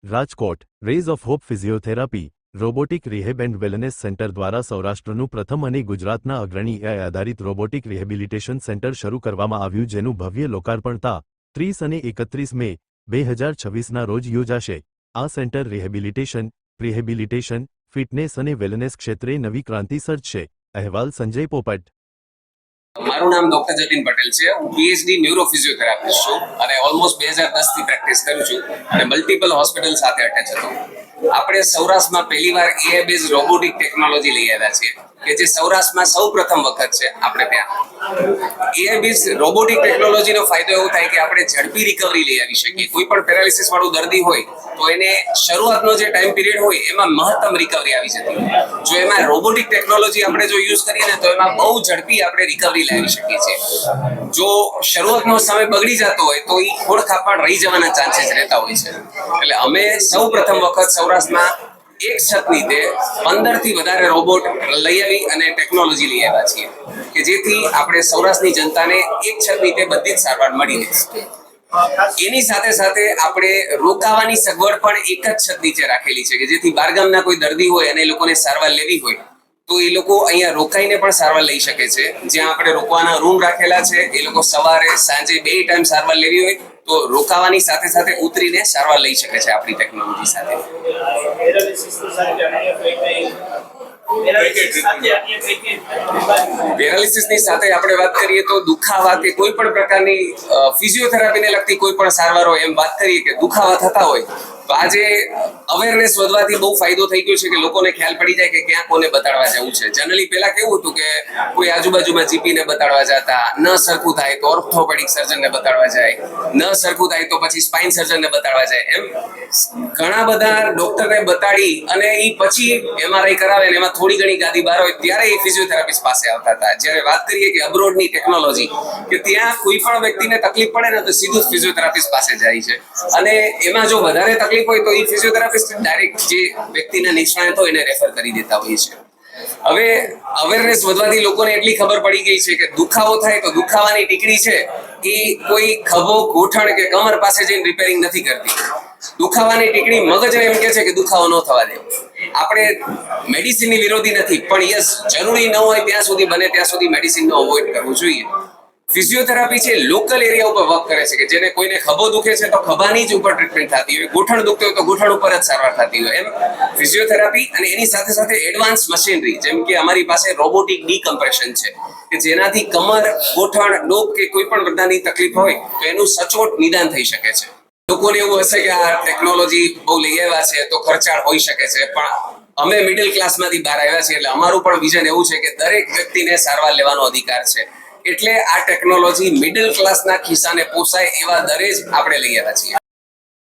Rajkot rays of hope physiotherapy robotic rehab and wellness centre દ્વારા સૌરાષ્ટ્રનું પ્રથમ અને ગુજરાતના અગ્રણી AI આધારિત રોબોટિક રિહેબિલિટેશન સેન્ટર શરૂ કરવામાં આવ્યું, જેનું ભવ્ય લોકાર્પણ 30 અને 31 મે 2026ના રોજ યોજાશે। આ સેન્ટર રિહેબિલિટેશન, ફિટનેસ અને વેલનેસ ક્ષેત્રે નવી ક્રાંતિ સર્જશે। અહેવાલ સંજય પોપટ। મારું નામ ડોક્ટર જતીન પટેલ છે। હું PhD ન્યુરો ફિઝિયોથેરાપિસ્ટ છું અને ઓલમોસ્ટ 2010 થી પ્રેક્ટિસ કરું છું અને મલ્ટિપલ હોસ્પિટલ સાથે અટેચ હતો। આપણે સૌરાષ્ટ્રમાં પહેલીવાર AI બેઝ રોબોટિક ટેકનોલોજી લઈ આવ્યા છીએ કે જે સૌરાષ્ટ્રમાં સૌપ્રથમ વખત છે। આપણે ત્યાં AI બેઝ રોબોટિક ટેકનોલોજીનો ફાયદો એવો થાય કે આપણે ઝડપી રિકવરી લઈ આવી શકીએ। કોઈ પણ પેરાલિસિસ વાળું દર્દી હોય તો એને શરૂઆતનો જે ટાઈમ પીરિયડ હોય એમાં મહત્તમ રિકવરી આવી જતી હોય। જો એમાં રોબોટિક ટેકનોલોજી આપણે જો યુઝ કરીએ ને તો એમાં બહુ ઝડપી આપણે રિકવરી લાવી શકીએ છીએ। જો શરૂઆતનો સમય બગડી જતો હોય તો એ ખોડખાપણ રહી જવાના ચાન્સીસ રહેતા હોય છે। એટલે અમે સૌ પ્રથમ વખત સૌરાષ્ટ્રમાં એક છત નીચે 15 થી વધારે રોબોટ લઈ આવી અને ટેકનોલોજી લઈ આવ્યા છીએ કે જેથી આપણે સૌરાષ્ટ્રની જનતાને એક છત નીચે બધી જ સારવાર મળી રહે। એની સાથે સાથે આપણે રોકાવાની સગવડ પણ એક જ છત નીચે રાખેલી છે કે જેથી બારગામના કોઈ દર્દી હોય અને એ લોકોને સારવાર લેવી હોય તો એ લોકો અહીંયા રોકાઈને પણ સારવાર લઈ શકે છે। જ્યાં આપણે રોકવાના રૂમ રાખેલા છે, એ લોકો સવારે સાંજે 2 ટાઈમ સારવાર લેવી હોય તો રોકાવાની સાથે સાથે ઉતરીને સારવાર લઈ શકે છે આપણી ટેકનોલોજી સાથે। પેરાલિસિસની સાથે આપણે વાત કરીએ તો દુખાવા કે કોઈ પણ પ્રકારની ફિઝિયોથેરાપીને લગતી કોઈ પણ સારવારો એમ વાત કરીએ કે દુખાવા થતા હોય તો આજે અવેરનેસ વધવાથી બહુ ફાયદો થઈ ગયો છે કે લોકોને ખ્યાલ પડી જાય કે ક્યાં કોને બતાડવા જવું છે। જનરલી પહેલા કેવું હતું કે કોઈ આજુબાજુમાં જીપીને બતાડવા જતા, ન સરખું થાય તો ઓર્થોપેડિક સર્જનને બતાડવા જાય, ન સરખું થાય તો પછી સ્પાઇન સર્જનને બતાડવા જાય। એમ ઘણા બધા ડોક્ટરને બતાડી અને એ પછી MRI કરાવે ને એમાં થોડી ઘણી ગાદી બહાર હોય ત્યારે એ ફિઝિયોથેરાપિસ્ટ પાસે આવતા હતા। જ્યારે વાત કરીએ કે અબ્રોડની ટેકનોલોજી કે ત્યાં કોઈ પણ વ્યક્તિને તકલીફ પડે ને તો સીધું જ ફિઝિયોથેરાપિસ્ટ પાસે જાય છે અને એમાં જો વધારે તકલીફ હોય તો એ ફિઝિયોથેરાપિસ્ટ ડાયરેક્ટ જે વ્યક્તિના નિષ્ણાત હોય એને રેફર કરી દેતા હોય છે। હવે અવેરનેસ વધવાથી લોકોને એટલી ખબર પડી ગઈ છે કે દુખાવો થાય તો દુખાવાની ટીકડી છે એ કોઈ ખભો, ઘૂંટણ કે કમર પાસે જઈને રિપેરિંગ નથી કરતી। દુખાવાની ટીકડી મગજને એમ કે છે કે દુખાવો ન થવા દે। આપણે મેડિસિનની વિરોધી નથી પણ યસ જરૂરી ન હોય ત્યાં સુધી બને ત્યાં સુધી મેડિસિનનો અવોઇડ કરવું જોઈએ। ફિઝિયોથેરાપી છે લોકલ એરિયા ઉપર વર્ક કરે છે કે જેને કોઈને ખભો દુખે છે તો ખભાની જ ઉપર ટ્રીટમેન્ટ થતી હોય, ગૂંઠણ દુખતું હોય તો ગૂંઠણ ઉપર જ સારવાર થતી હોય। એમ ફિઝિયોથેરાપી અને એની સાથે સાથે એડવાન્સ મશીનરી જેમ કે અમારી પાસે રોબોટિક ડીકમ્પ્રેશન છે કે જેનાથી કમર, ગૂંઠણ, ડોક કે કોઈ પણ પ્રકારની તકલીફ હોય તો એનું સચોટ નિદાન થઈ શકે છે। લોકોને એવું હશે કે આ ટેકનોલોજી બહુ લઈ આવ્યા છે તો ખર્ચાળ હોઈ શકે છે પણ અમે મિડલ ક્લાસમાંથી બહાર આવ્યા છીએ એટલે અમારું પણ વિઝન એવું છે કે દરેક વ્યક્તિને સારવાર લેવાનો અધિકાર છે। એટલે આ ટેકનોલોજી મિડલ ક્લાસના ખિસ્સાને પોસાય એવા દરે જ આપણે લઈ આવ્યા છીએ।